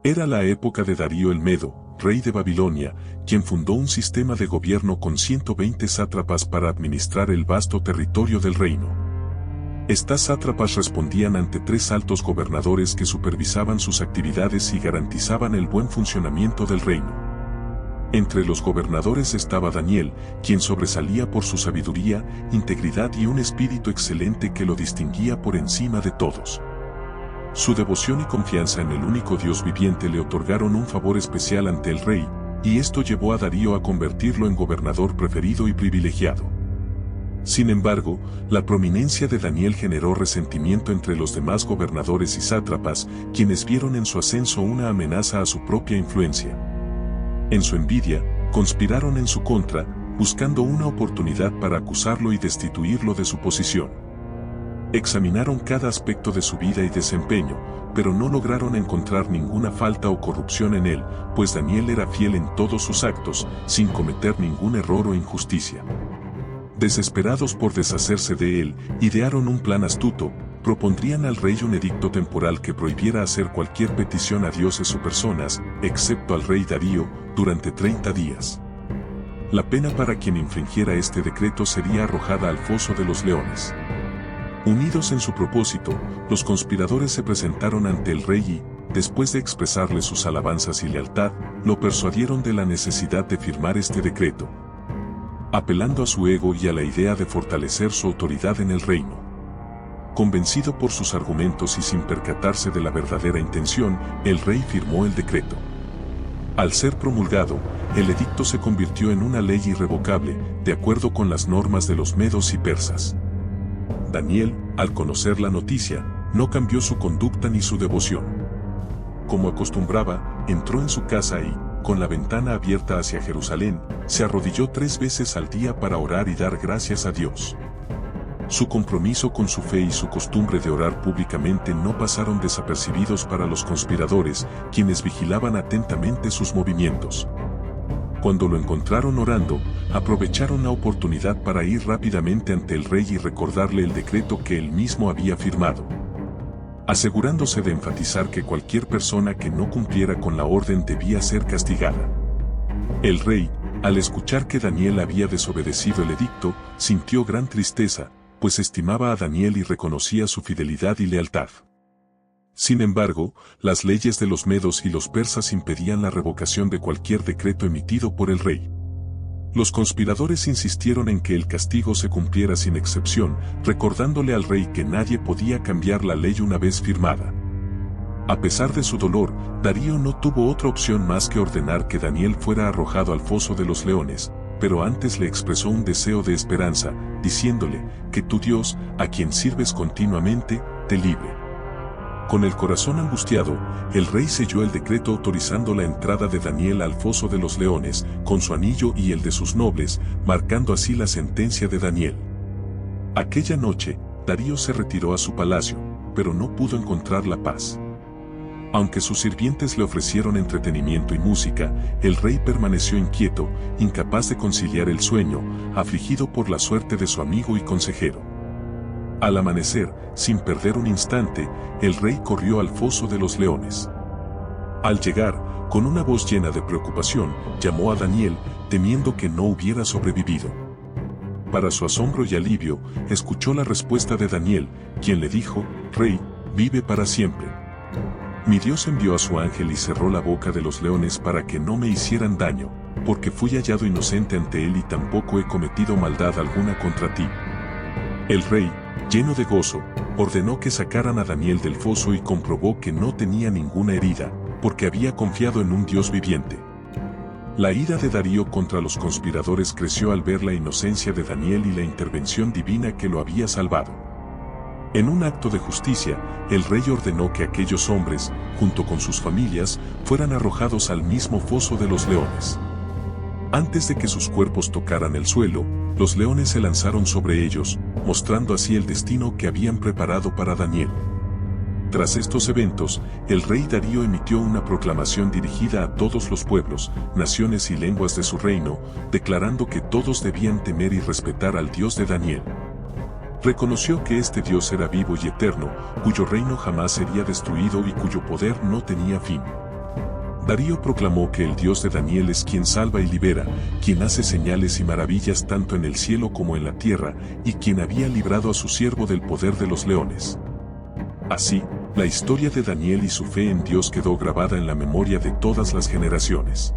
Era la época de Darío el Medo, rey de Babilonia, quien fundó un sistema de gobierno con 120 sátrapas para administrar el vasto territorio del reino. Estas sátrapas respondían ante 3 altos gobernadores que supervisaban sus actividades y garantizaban el buen funcionamiento del reino. Entre los gobernadores estaba Daniel, quien sobresalía por su sabiduría, integridad y un espíritu excelente que lo distinguía por encima de todos. Su devoción y confianza en el único Dios viviente le otorgaron un favor especial ante el rey, y esto llevó a Darío a convertirlo en gobernador preferido y privilegiado. Sin embargo, la prominencia de Daniel generó resentimiento entre los demás gobernadores y sátrapas, quienes vieron en su ascenso una amenaza a su propia influencia. En su envidia, conspiraron en su contra, buscando una oportunidad para acusarlo y destituirlo de su posición. Examinaron cada aspecto de su vida y desempeño, pero no lograron encontrar ninguna falta o corrupción en él, pues Daniel era fiel en todos sus actos, sin cometer ningún error o injusticia. Desesperados por deshacerse de él, idearon un plan astuto. Propondrían al rey un edicto temporal que prohibiera hacer cualquier petición a dioses o personas, excepto al rey Darío, durante 30 días. La pena para quien infringiera este decreto sería arrojada al foso de los leones. Unidos en su propósito, los conspiradores se presentaron ante el rey y, después de expresarle sus alabanzas y lealtad, lo persuadieron de la necesidad de firmar este decreto, apelando a su ego y a la idea de fortalecer su autoridad en el reino. Convencido por sus argumentos y sin percatarse de la verdadera intención, el rey firmó el decreto. Al ser promulgado, el edicto se convirtió en una ley irrevocable, de acuerdo con las normas de los medos y persas. Daniel, al conocer la noticia, no cambió su conducta ni su devoción. Como acostumbraba, entró en su casa y, con la ventana abierta hacia Jerusalén, se arrodilló 3 veces al día para orar y dar gracias a Dios. Su compromiso con su fe y su costumbre de orar públicamente no pasaron desapercibidos para los conspiradores, quienes vigilaban atentamente sus movimientos. Cuando lo encontraron orando, aprovecharon la oportunidad para ir rápidamente ante el rey y recordarle el decreto que él mismo había firmado, asegurándose de enfatizar que cualquier persona que no cumpliera con la orden debía ser castigada. El rey, al escuchar que Daniel había desobedecido el edicto, sintió gran tristeza, pues estimaba a Daniel y reconocía su fidelidad y lealtad. Sin embargo, las leyes de los medos y los persas impedían la revocación de cualquier decreto emitido por el rey. Los conspiradores insistieron en que el castigo se cumpliera sin excepción, recordándole al rey que nadie podía cambiar la ley una vez firmada. A pesar de su dolor, Darío no tuvo otra opción más que ordenar que Daniel fuera arrojado al foso de los leones, pero antes le expresó un deseo de esperanza, diciéndole que tu Dios, a quien sirves continuamente, te libre. Con el corazón angustiado, el rey selló el decreto autorizando la entrada de Daniel al foso de los leones, con su anillo y el de sus nobles, marcando así la sentencia de Daniel. Aquella noche, Darío se retiró a su palacio, pero no pudo encontrar la paz. Aunque sus sirvientes le ofrecieron entretenimiento y música, el rey permaneció inquieto, incapaz de conciliar el sueño, afligido por la suerte de su amigo y consejero. Al amanecer, sin perder un instante, el rey corrió al foso de los leones. Al llegar, con una voz llena de preocupación, llamó a Daniel, temiendo que no hubiera sobrevivido. Para su asombro y alivio, escuchó la respuesta de Daniel, quien le dijo: «Rey, vive para siempre. Mi Dios envió a su ángel y cerró la boca de los leones para que no me hicieran daño, porque fui hallado inocente ante él y tampoco he cometido maldad alguna contra ti». El rey, lleno de gozo, ordenó que sacaran a Daniel del foso y comprobó que no tenía ninguna herida, porque había confiado en un Dios viviente. La ira de Darío contra los conspiradores creció al ver la inocencia de Daniel y la intervención divina que lo había salvado. En un acto de justicia, el rey ordenó que aquellos hombres, junto con sus familias, fueran arrojados al mismo foso de los leones. Antes de que sus cuerpos tocaran el suelo, los leones se lanzaron sobre ellos, mostrando así el destino que habían preparado para Daniel. Tras estos eventos, el rey Darío emitió una proclamación dirigida a todos los pueblos, naciones y lenguas de su reino, declarando que todos debían temer y respetar al Dios de Daniel. Reconoció que este Dios era vivo y eterno, cuyo reino jamás sería destruido y cuyo poder no tenía fin. Darío proclamó que el Dios de Daniel es quien salva y libera, quien hace señales y maravillas tanto en el cielo como en la tierra, y quien había librado a su siervo del poder de los leones. Así, la historia de Daniel y su fe en Dios quedó grabada en la memoria de todas las generaciones.